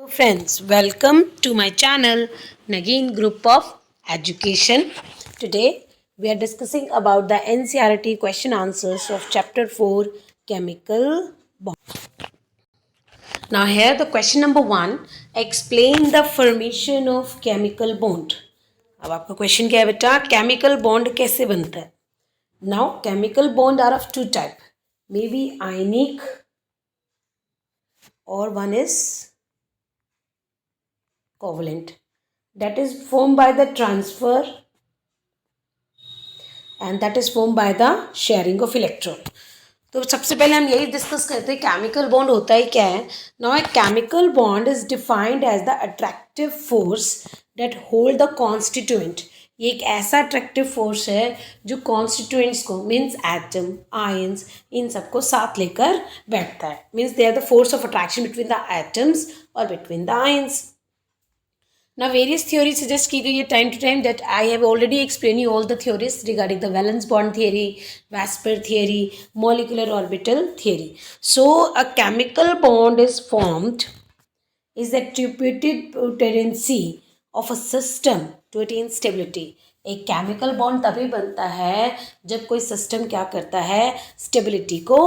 Friends, welcome to my channel Nagin Group of Education. Today we are discussing about the NCERT question answers of chapter 4 chemical bond. Now here the question number 1, explain the formation of chemical bond. अब आपका question क्या है बेटा, chemical bond कैसे बनता है? Now chemical bond are of two type, maybe ionic or one is covalent, that is formed by the transfer and that is formed by the sharing of electron. तो सबसे पहले हम यही डिस्कस करते हैं केमिकल बॉन्ड होता है क्या है. Now a chemical bond is defined as the attractive force that hold the constituent. ये एक ऐसा अट्रैक्टिव फोर्स है जो कॉन्स्टिट्यूएंट्स को मीन्स एटम, आयंस, इन सबको साथ लेकर बैठता है. Means they are the force of attraction between the atoms और between the ions. Now, various theories suggest की गई है time to time that I have already explained you all the theories regarding the valence bond theory, Vespers theory, molecular orbital theory. So, a chemical bond is formed is the attributed tendency of a system to attain stability. एक chemical bond तभी बनता है जब कोई system क्या करता है, stability को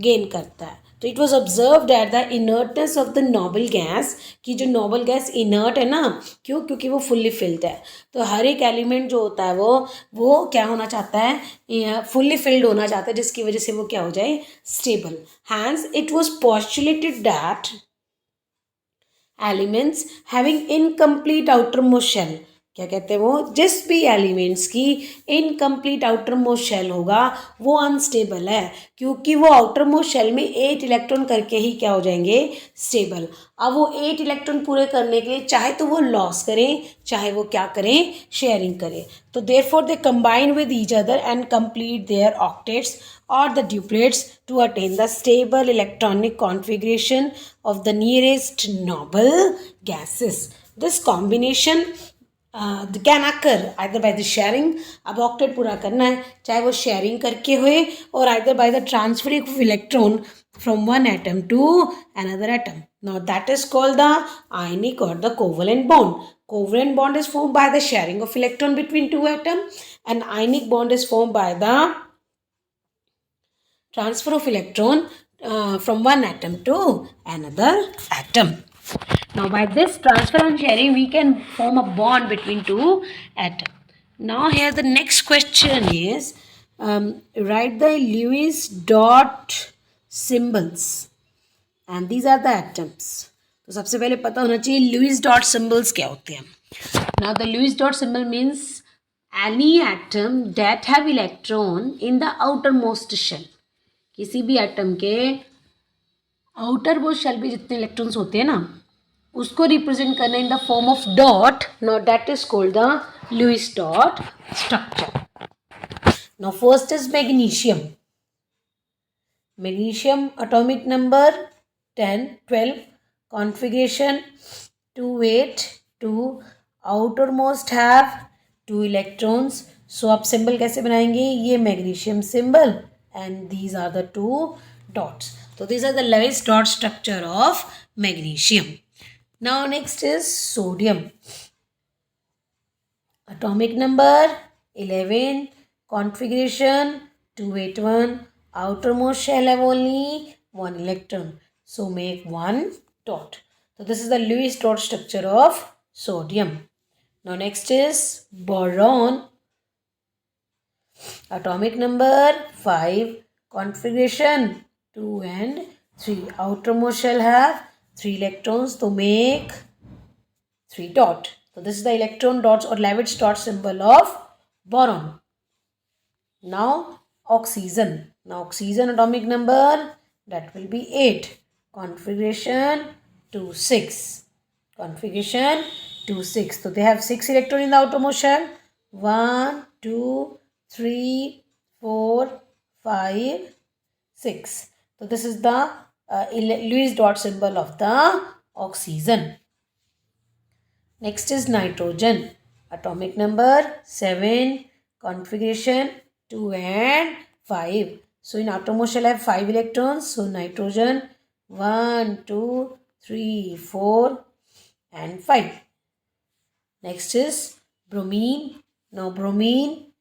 गेन करता है. तो it was observed at the inertness of the noble gas कि जो नोबल गैस इनर्ट है ना, क्यों? क्योंकि वो फुल्ली फिल्ड है. तो हर एक एलिमेंट जो होता है वो क्या होना चाहता है, फुल्ली फिल्ड होना चाहता है, जिसकी वजह से वो क्या हो जाए, stable. Hence it was postulated that elements having incomplete outer most shell, क्या कहते हैं वो, जिस भी एलिमेंट्स की इनकम्प्लीट आउटर मोस्ट शेल होगा वो अनस्टेबल है, क्योंकि वो आउटर मोस्ट शेल में 8 इलेक्ट्रॉन करके ही क्या हो जाएंगे, स्टेबल. अब वो 8 इलेक्ट्रॉन पूरे करने के लिए चाहे तो वो लॉस करें, चाहे वो क्या करें, शेयरिंग करें. तो therefore they combine with each other and complete their octets or the duplets to attain the stable electronic configuration of the nearest noble gases. This combination can occur either by the sharing. अब octet पूरा करना है, चाहे वो sharing करके हुए और either by the transferring of electron from one atom to another atom. Now that is called the ionic और the covalent bond. Covalent bond is formed by the sharing of electron between two atoms and ionic bond is formed by the transfer of electron from one atom to another atom. Now by this transfer and sharing we can form a bond between two atoms. Now here the next question is write the Lewis dot symbols and these are the atoms. तो सबसे पहले पता होना चाहिए Lewis dot symbols क्या होते हैं. Now the Lewis dot symbol means any atom that have electron in the outermost shell. किसी भी एटम के आउटर मोस्ट शेल पे जितने इलेक्ट्रॉन्स होते हैं ना, उसको रिप्रेजेंट करना in the form of dot. Now that is called the Lewis dot structure. Now first is magnesium. Magnesium atomic number 12, configuration 2, 8, 2, outermost have 2 electrons. So आप symbol कैसे बनाएंगे, ये magnesium symbol and these are the 2 dots. So these are the Lewis dot structure of magnesium. Now next is sodium. Atomic number 11, configuration 281, outermost shell have only 1 electron, so make 1 dot. So this is the Lewis dot structure of sodium. Now next is boron. Atomic number 5, configuration 2 and 3. Outermost shell have 3 electrons to make 3 dot. So this is the electron dots or Lewis dot symbol of boron. Now oxygen. Now oxygen atomic number that will be 8. Configuration 2, 6. Configuration 2, 6. So they have 6 electrons in the outermost shell. 1, 2, 3, 4, 5, 6. So this is the Lewis dot symbol of the oxygen. Next is nitrogen. Atomic number 7, configuration 2 and 5. So in outermost shell I have 5 electrons. So nitrogen 1, 2, 3, 4, and 5. Next is bromine. Now bromine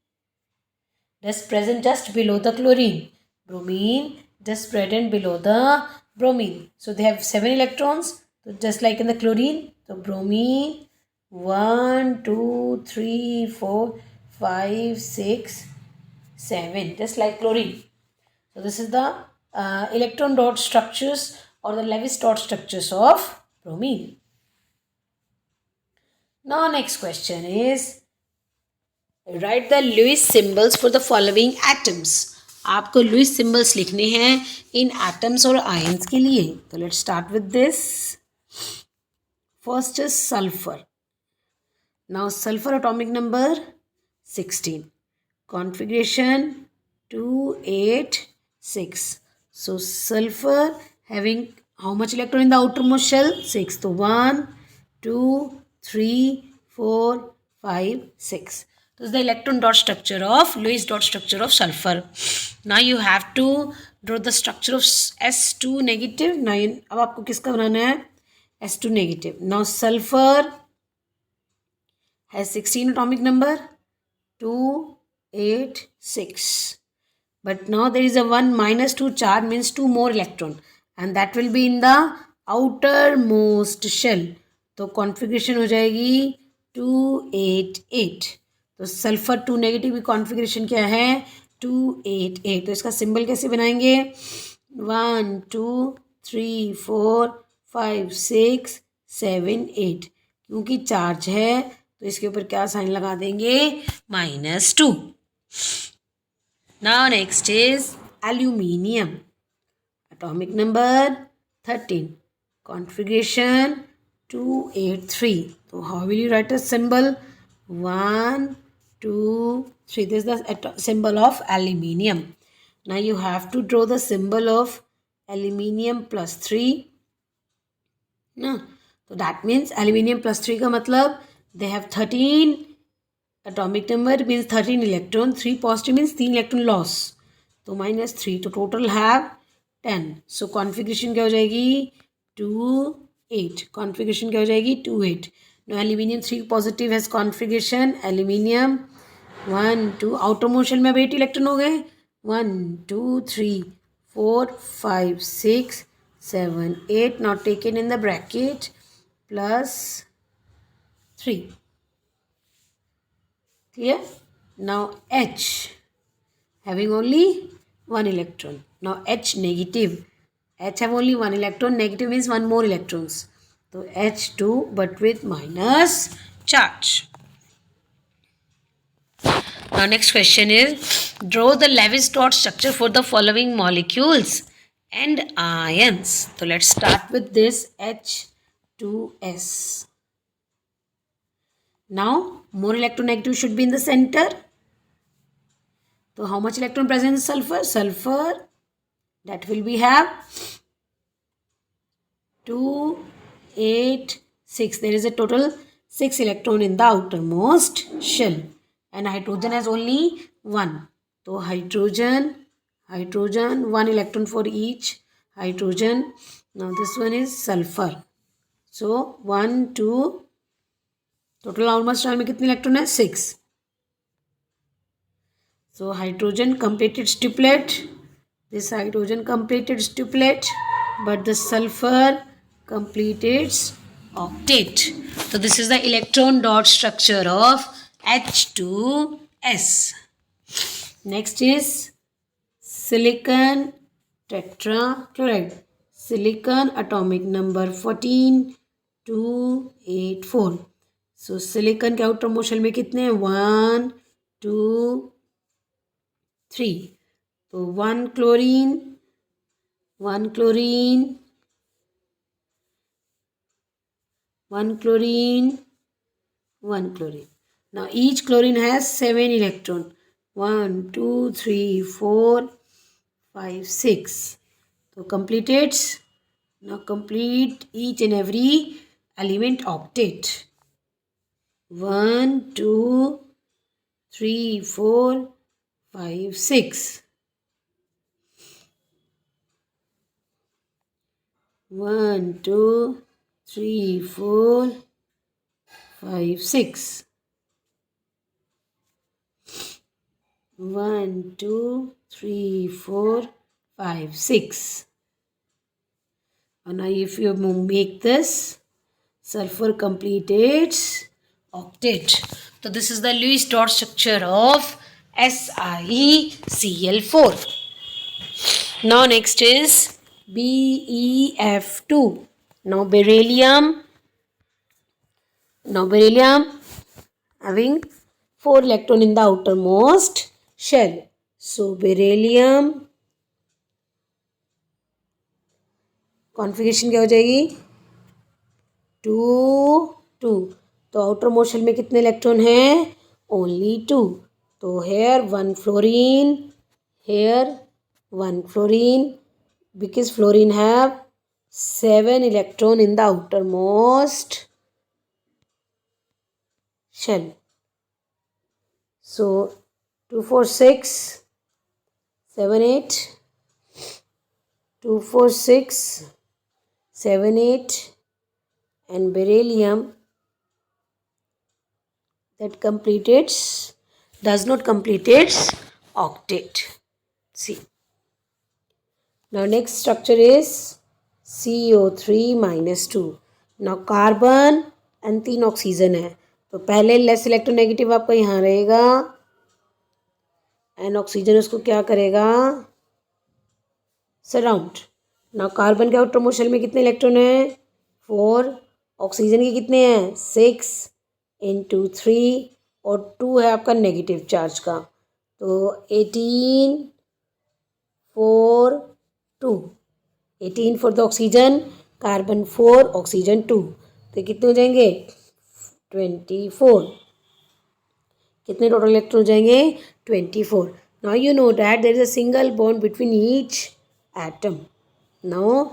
is present just below the chlorine. Bromine just present below the bromine. So they have 7 electrons. So just like in the chlorine. So bromine 1, 2, 3, 4, 5, 6, 7. Just like chlorine. So this is the electron dot structures or the Lewis dot structures of bromine. Now next question is write the Lewis symbols for the following atoms. आपको Lewis symbols लिखने हैं इन atoms और ions के लिए. तो let's start with this. First is sulfur. Now sulfur atomic number 16. Configuration 286. So sulfur having how much electron in the outermost shell? 6. So 1, 2, 3, 4, 5, 6. This is the electron dot structure of Lewis dot structure of sulfur. Now you have to draw the structure of S2 negative. Now अब आपको किसका बनाना है? S2 negative. Now sulfur has 16 atomic number 286. But now there is a 1 minus 2 charge means 2 more electron and that will be in the outermost shell. तो configuration हो जाएगी 288. तो sulphur 2 negative की configuration क्या है 288. तो इसका सिंबल कैसे बनाएंगे 1 2 3 4 5 6 7 8. क्योंकि चार्ज है तो इसके ऊपर क्या साइन लगा देंगे -2. Now next is aluminium. Atomic number 13. Configuration 283. So how will you write a symbol? 1, 2, 3. This is the symbol of aluminium. Now you have to draw the symbol of aluminium plus 3. No. So that means aluminium plus 3 का मतलब they have 13 atomic number means 13 electron. 3 positive means 3 electron loss. तो -3. तो total have 10. So configuration क्या हो जाएगी 2 8. Configuration क्या हो जाएगी 2 8. Now aluminium 3 positive has configuration aluminium 1 2 outermost shell में अब 8 electron हो गए 1 2 3 4 5 6 7 8. Now taken in the bracket plus 3. Clear? Now H having only 1 electron. Now H negative. H have only 1 electron. Negative means 1 more electrons. So H2 but with minus charge. Now next question is draw the Lewis dot structure for the following molecules and ions. So let's start with this H2S. Now more electronegative should be in the center. So how much electron present in sulfur? Sulfur that will be have 2 8 6. There is a total 6 electron in the outermost shell and hydrogen has only 1. So hydrogen 1 electron for each hydrogen. Now this one is sulfur. So 1 2 total outermost shell में कितने electron है 6. So hydrogen completed triplet. This hydrogen completed triplet, but the sulfur completed octet. So this is the electron dot structure of H2S. Next is silicon tetrachloride. Silicon atomic number 14 284. So silicon के outermost shell में कितने हैं 1 2 3. So 1 chlorine 1 chlorine 1 chlorine 1 chlorine. Now each chlorine has 7 electron 1 2 3 4 5 6. So completed. Now complete each and every element octet 1 2 3 4 5 6. 1 2 3 4 5 6. 1 2 3 4 5 6. And now if you make this, sulfur complete its octet. So this is the Lewis dot structure of SiCl4. Now next is BeF2. Now beryllium having 4 electron in the outermost shell. So beryllium configuration क्या हो जाएगी 2 2. तो outer most shell में कितने electron हैं only 2. तो here 1 fluorine, here 1 fluorine, because fluorine have 7 electron in the outermost shell. So 2 4 6 7 8, 2 4 6 7 8, and beryllium that does not complete its octet. See. Now next structure is CO3 minus 2. Now carbon and 3 oxygen है. तो पहले less electronegative आपका यहाँ रहेगा and oxygen उसको क्या करेगा surround. Now carbon के आउटर मोस्ट शेल में कितने इलेक्ट्रॉन हैं 4. ऑक्सीजन के कितने हैं 6 into 3 और 2 है आपका नेगेटिव चार्ज का. तो 18 4 2. 18 for the oxygen, carbon 4, oxygen 2. तो कितने हो जाएंगे 24. कितने टोटल इलेक्ट्रॉन हो जाएंगे 24. Now you know that there is a single bond between each atom. Now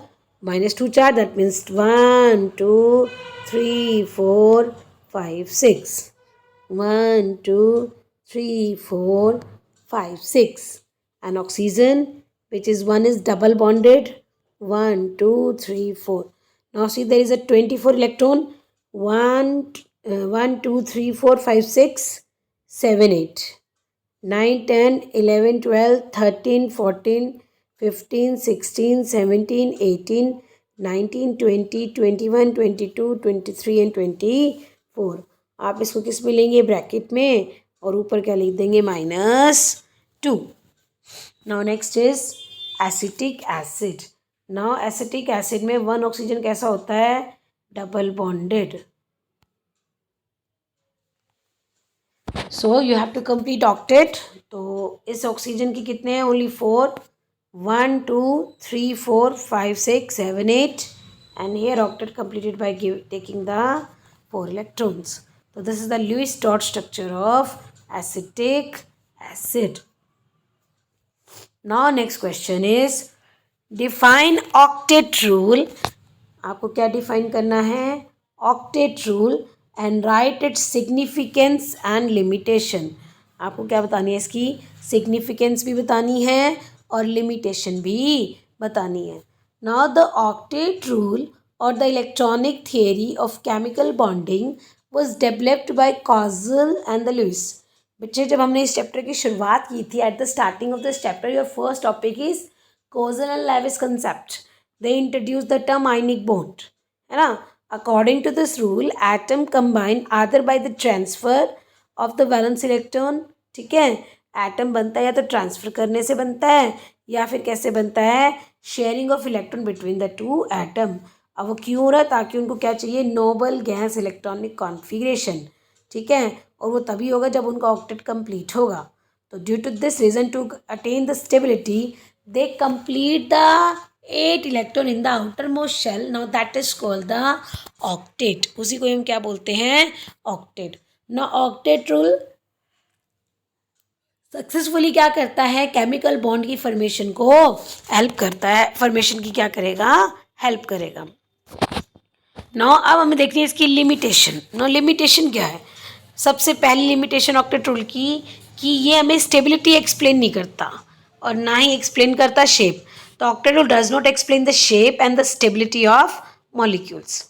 -2 charge, that means 1 2 3 4 5 6. 1 2 3 4 5 6. And oxygen, which is one is double bonded 1 2 3 4. Now see there is a 24 electron 1 2 3 4 5 6 7 8 9 10 11 12 13 14 15 16 17 18 19 20 21 22 23 and 24. आप इसको किस में लेंगे bracket में और ऊपर क्या लिख देंगे -2. Now next is acetic acid. Now acetic acid में 1 ऑक्सीजन कैसा होता है double bonded. So you have to complete octet. तो इस ऑक्सीजन की कितने हैं only 4. 1 2 3 4 5 6 7 8 and here octet completed by taking the 4 electrons. So this is the Lewis dot structure of acetic acid. Now next question is define octet rule. आपको क्या define करना है octet rule and write its significance and limitation. आपको क्या बतानी है इसकी significance भी बतानी है और limitation भी बतानी है. Now the octet rule or the electronic theory of chemical bonding was developed by Kozel and the Lewis. बच्चे जब हमने इस चैप्टर की शुरुआत की थी at the starting of this chapter your first topic is Kossel and Lewis concept. They introduce the term ionic bond है ना. According to this rule atom combine other by the transfer of the valence electron. ठीक है atom बनता है या तो transfer करने से बनता है या फिर कैसे बनता है sharing of electron between the two atom. अब वो क्यों हो रहा है ताकि उनको क्या चाहिए नोबल गैस इलेक्ट्रॉनिक कॉन्फिगरेशन. ठीक है और वो तभी होगा जब उनका ऑक्टेट कंप्लीट होगा. तो due to this reason to attain the stability they complete the 8 electron in the outer most shell. Now that is called the octet. उसी को हम क्या बोलते हैं octet. Now octet rule successfully क्या करता है केमिकल बॉन्ड की फॉर्मेशन को हेल्प करता है. फॉर्मेशन की क्या करेगा हेल्प करेगा. नाउ अब हमें देखनी है इसकी लिमिटेशन. नाउ लिमिटेशन क्या है. सबसे पहली लिमिटेशन ऑक्टेट रूल की कि ये हमें स्टेबिलिटी एक्सप्लेन नहीं करता और ना ही एक्सप्लेन करता शेप. तो octet rule does not explain the shape and the stability of molecules.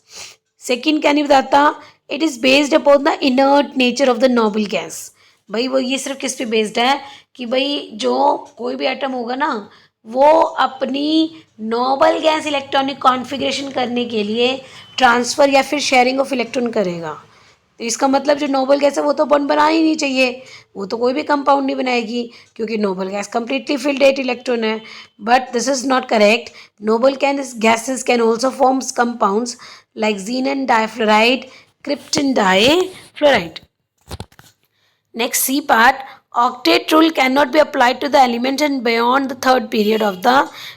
Second क्या नहीं बताता, it is based upon the inert nature of the noble gas. भाई वो ये सिर्फ किस पे बेस्ड है कि भाई जो कोई भी एटम होगा ना वो अपनी नोबल गैस इलेक्ट्रॉनिक कॉन्फ़िगरेशन करने के लिए ट्रांसफ़र या फिर शेयरिंग ऑफ इलेक्ट्रॉन करेगा। तो इसका मतलब जो नोबल गैस है वो तो बॉन्ड बना ही नहीं चाहिए, वो तो कोई भी कंपाउंड नहीं बनाएगी क्योंकि noble gas completely filled 8 electron है। But this is not correct. Noble gases can also forms compounds like xenon difluoride, krypton difluoride. Next C part, octet rule cannot be applied to the element and beyond the third period of the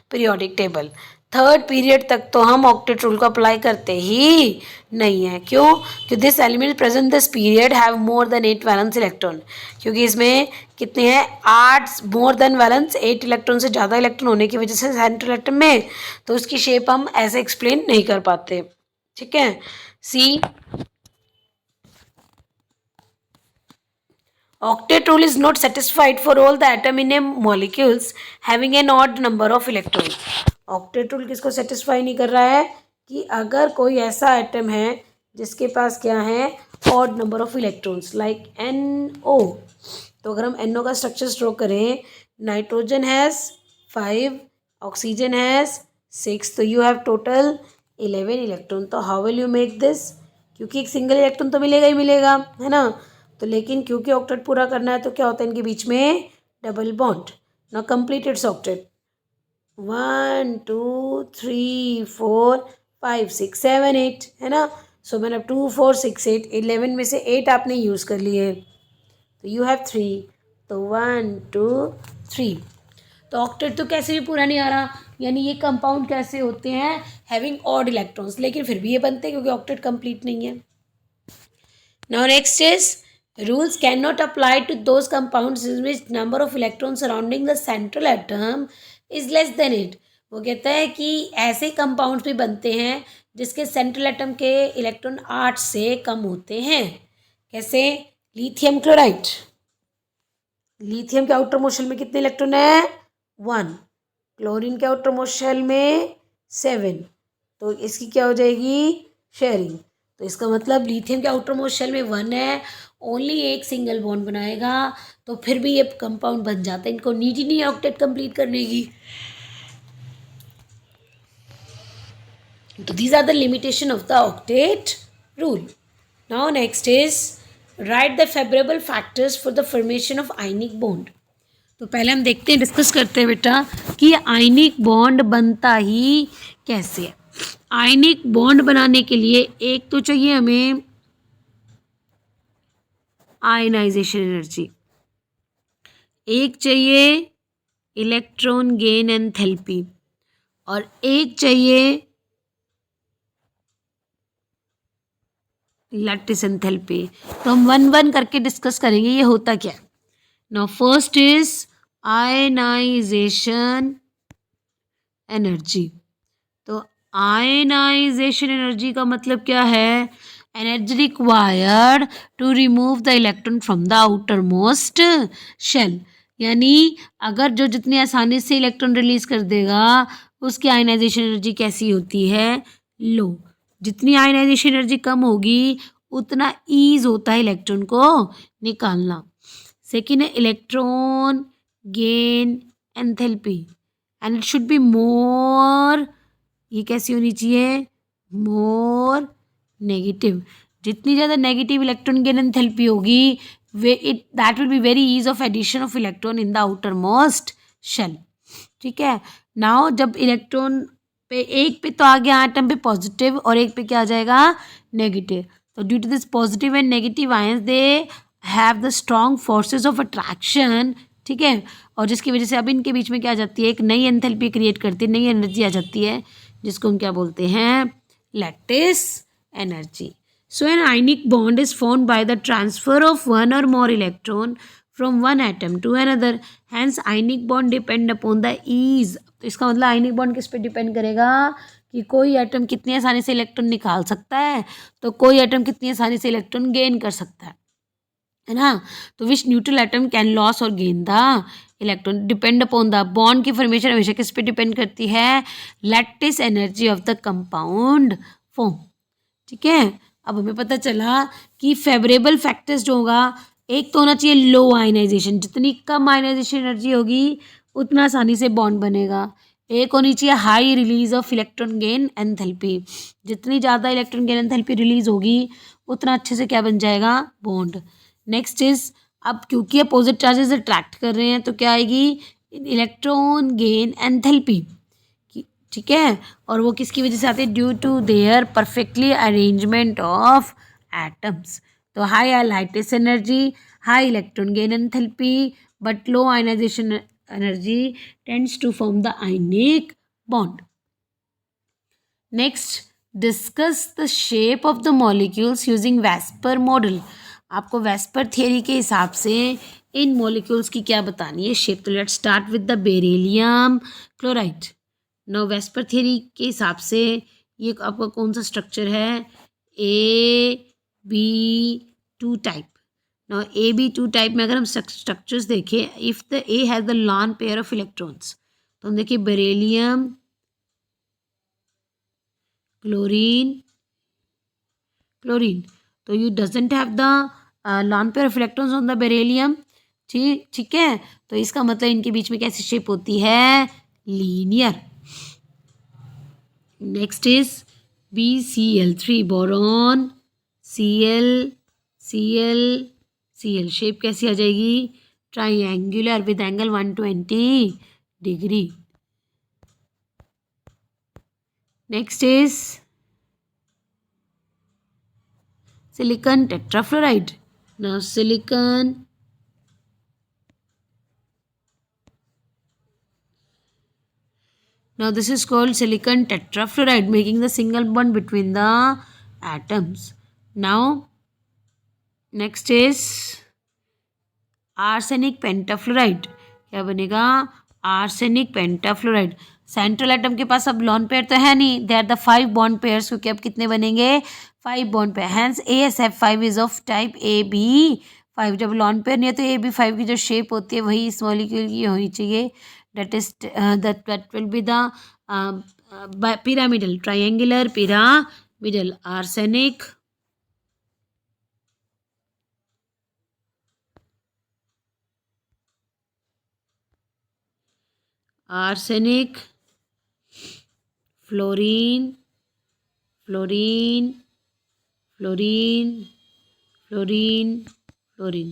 periodic table. Third period तक तो हम octet rule को apply करते ही नहीं है। क्यों? कि this element present this period have more than 8 valence electron, क्योंकि इसमें कितने हैं 8 मोर देन वैलेंस 8 इलेक्ट्रॉन से ज़्यादा इलेक्ट्रॉन होने की वजह से सेंट्रल एटम में तो उसकी शेप हम ऐसे एक्सप्लेन नहीं कर पाते। ठीक है। सी octet rule is not satisfied for all the atom in a molecules having an odd number of electrons. octet rule किसको satisfy नहीं कर रहा है कि अगर कोई ऐसा एटम है जिसके पास क्या है odd number of electrons like NO। तो अगर हम NO का स्ट्रक्चर ड्रॉ करें, नाइट्रोजन हैज़ 5, ऑक्सीजन हैज़ 6, तो यू हैव टोटल 11 इलेक्ट्रॉन। तो how will you make this? क्योंकि एक सिंगल इलेक्ट्रॉन तो मिलेगा ही मिलेगा, है ना। तो लेकिन क्योंकि ऑक्टेट पूरा करना है तो क्या होता है इनके बीच में double bond. Now complete it's octet 1 2 3 4 5 6 7 8 है ना। सो मैंने 2 4 6 8 11 में से 8 आपने यूज़ कर लिए तो यू हैव 3, तो 1 2 3। तो ऑक्टेट तो कैसे भी पूरा नहीं आ रहा, यानी ये कंपाउंड कैसे होते हैं हैविंग ऑड इलेक्ट्रॉन्स, लेकिन फिर भी ये बनते हैं क्योंकि ऑक्टेट कंप्लीट नहीं है। Now next is rules cannot apply to those compounds in which number of electrons surrounding the central atom is less than 8। वो कहता है कि ऐसे कंपाउंड्स भी बनते हैं जिसके सेंट्रल एटम के इलेक्ट्रॉन 8 से कम होते हैं। कैसे? लिथियम क्लोराइड, लिथियम के आउटर मोस्ट शेल में कितने इलेक्ट्रॉन है 1, क्लोरीन के आउटर मोस्ट शेल में 7, तो इसकी क्या हो जाएगी शेयरिंग। तो इसका मतलब लिथियम के आउटर मोस्ट शेल में 1 है, ओनली एक सिंगल बॉन्ड बनाएगा तो फिर भी ये कंपाउंड बन जाता है, इनको नीड ही नहीं है ऑक्टेट कंप्लीट करने की। तो these are the limitation of the octet rule. Now next is right the favourable factors for the formation of ionic bond. तो पहले हम देखते हैं, डिस्कस करते हैं बेटा कि आयनिक बॉन्ड बनता ही कैसे है। आयनिक बॉन्ड बनाने के लिए एक तो चाहिए हमें आयनाइजेशन एनर्जी, एक चाहिए इलेक्ट्रॉन गेन एंथैल्पी और एक चाहिए लैटिस एंथैल्पी। तो हम 1-1 करके डिस्कस करेंगे ये होता क्या है। Now first is ionization energy. तो आयनाइजेशन एनर्जी का मतलब क्या है? Energy required to remove the electron from the outer most shell. यानी अगर जो जितनी आसानी से इलेक्ट्रॉन रिलीज कर देगा उसकी आयनाइजेशन एनर्जी कैसी होती है? लो। जितनी आयनाइजेशन एनर्जी कम होगी उतना ईज होता है इलेक्ट्रॉन को निकालना। सेकेंड है electron gain enthalpy and it should be more, ये कैसी होनी चाहिए? More negative. जितनी ज़्यादा नेगेटिव इलेक्ट्रॉन गेन एंथैल्पी होगी that will be very ease of addition of electron in the outer most shell. ठीक है। नाउ जब इलेक्ट्रॉन पे एक पे तो आ गया एटम पे पॉजिटिव और एक पे क्या आ जाएगा नेगेटिव, तो due to this positive and negative ions they have the strong forces of attraction. ठीक है। और जिसकी वजह से अब इनके बीच में क्या आ जाती है, एक नई एंथैल्पी क्रिएट करती है, नई एनर्जी आ जाती है जिसको हम क्या बोलते हैं? Lattice energy. So an ionic bond is formed by the transfer of one or more electron from one atom to another, hence ionic bond depend upon the ease. तो इसका मतलब आयनिक बॉन्ड किस पे डिपेंड करेगा कि कोई atom कितनी आसानी से इलेक्ट्रॉन निकाल सकता है, तो कोई एटम कितनी आसानी से इलेक्ट्रॉन गेन कर सकता है ना। तो विच न्यूट्रल एटम कैन लॉस और gain the electron depend upon the bond की फॉर्मेशन हमेशा किस पे डिपेंड करती है? Lattice energy of the compound form. ठीक है। अब हमें पता चला कि फेवरेबल फैक्टर्स जो होगा, एक तो होना चाहिए लो आयनाइजेशन, जितनी कम आयनाइजेशन एनर्जी होगी उतना आसानी से बॉन्ड बनेगा। एक होनी चाहिए high release of electron gain enthalpy, जितनी ज़्यादा इलेक्ट्रॉन गेन एंथैल्पी रिलीज होगी उतना अच्छे से क्या बन जाएगा, बॉन्ड। नेक्स्ट इज, अब क्योंकि अपोजिट चार्जेस अट्रैक्ट कर रहे हैं तो क्या आएगी, इलेक्ट्रॉन गेन एंथैल्पी। ठीक है, और वो किसकी वजह से आते हैं, due to their perfectly arrangement of atoms. तो high lightest energy, high electron gain enthalpy but low ionization energy tends to form the ionic bond. Next, discuss the shape of the molecules using VSEPR model. आपको VSEPR theory के हिसाब से इन molecules की क्या बतानी है shape. तो let's start with the beryllium chloride. No VSEPR theory के हिसाब से ये आपका कौन सा स्ट्रक्चर है, AB2 type. No AB2 type में अगर हम स्ट्रक्चर्स देखें, if the A has the lone pair of electrons, तो हम देखिए बेरिलियम, क्लोरीन, क्लोरीन, तो you doesn't have the lone pair of electrons on the beryllium. ठीक है, तो इसका मतलब इनके बीच में कैसी शेप होती है, linear. Next is BCl3 boron, Cl, Cl, Cl, shape कैसी आ जाएगी, triangular with angle 120 degree. Next is silicon tetrafluoride. Now silicon, now this is called silicon tetrafluoride, making the single bond between the atoms. Now next is arsenic pentafluoride। क्या बनेगा, arsenic पेंटाफ्लोराइड। Central atom के पास अब lone pair तो है नहीं, they are the 5 bond pairs, क्योंकि अब कितने बनेंगे, 5 bond pair. Hence AsF5 is of type AB5। जब लॉन पेयर नहीं है तो AB5 की जो शेप होती है वही इस मॉलिक्यूल की होनी चाहिए, that will be the pyramidal, triangular pyramidal। arsenic, arsenic, fluorine, fluorine, fluorine, fluorine, fluorine,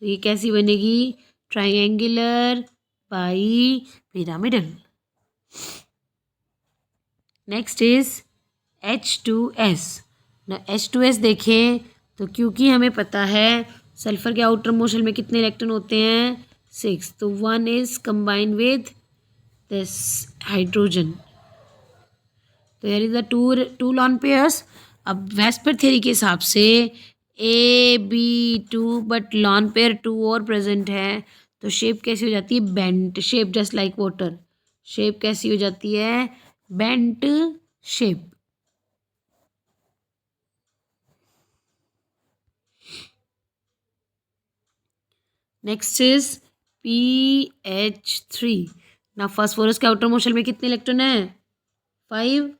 तो ये कैसी बनेगी, triangular bi pyramidal. Next is H2S। ना H2S देखें तो क्योंकि हमें पता है सल्फर के आउटर मोशन में कितने इलेक्ट्रॉन होते हैं, 6, तो 1 is combined with this hydrogen, तो here is the two lone pairs. अब वेस्पर थ्योरी के हिसाब से AB2 बट लॉन पेयर 2 और प्रेजेंट है, तो शेप कैसी हो जाती है, bent shape, just like water. Shape कैसी हो जाती है, bent shape. Next is PH3। ना फास्फोरस के आउटर मोशन में कितने इलेक्ट्रॉन है, 5।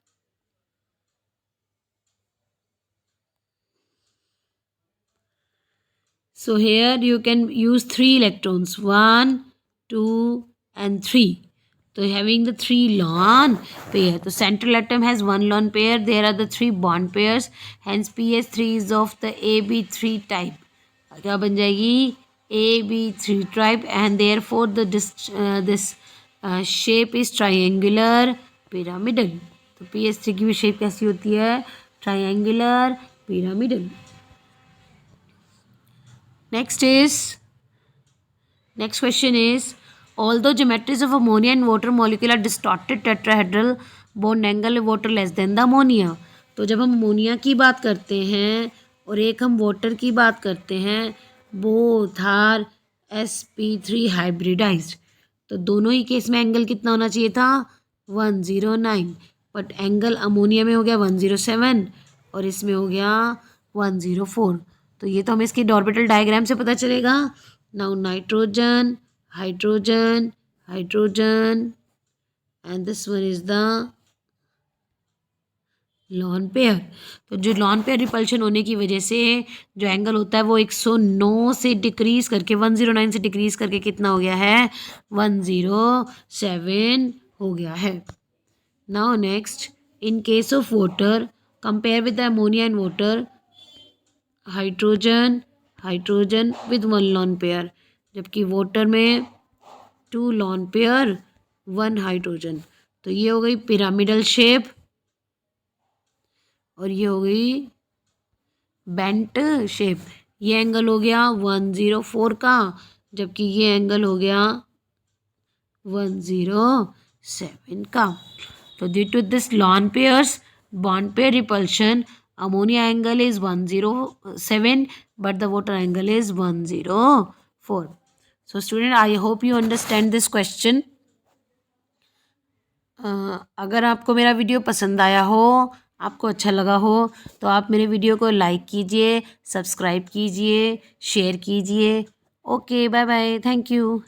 So here you can use 3 electrons, 1, 2 and 3. So having the 3 lone pair. The central atom has 1 lone pair. There are the 3 bond pairs. Hence PH3 is of the AB3 type. क्या बन जाएगी, AB3 type, and therefore this shape is triangular pyramidal। तो PH3 की भी shape कैसी होती है, triangular pyramidal. Next question is, although geometries of ammonia and water molecule are distorted tetrahedral bond angle water less than the ammonia। तो जब हम ammonia की बात करते हैं और एक हम वाटर की बात करते हैं, बोथ आर sp3 हाइब्रिडाइज्ड, तो दोनों ही केस में एंगल कितना होना चाहिए था, 109, बट एंगल अमोनिया में हो गया 107 और इसमें हो गया 104। तो ये तो हमें इसकी ऑर्बिटल डायग्राम से पता चलेगा। Now nitrogen, hydrogen, hydrogen, and this one is the lone pair. तो जो लॉन पेयर रिपल्शन होने की वजह से जो एंगल होता है वो 109 से डिक्रीज करके 109 से डिक्रीज करके कितना हो गया है 107 हो गया है। Now next, in case of water compare with the ammonia and water, hydrogen hydrogen with 1 lone pair, जबकि वाटर में 2 लॉन पेयर 1 हाइड्रोजन। तो ये हो गई पिरामिडल शेप और ये हो गई बेंट शेप। ये एंगल हो गया 104 का, जबकि ये एंगल हो गया 107 का। तो due to this lone pairs bond pair repulsion, ammonia angle is 107 but the water angle is 104. So student, I hope you understand this question. अगर आपको मेरा वीडियो पसंद आया हो, आपको अच्छा लगा हो, तो आप मेरे वीडियो को लाइक कीजिए, सब्सक्राइब कीजिए, शेयर कीजिए। Okay, bye bye, thank you.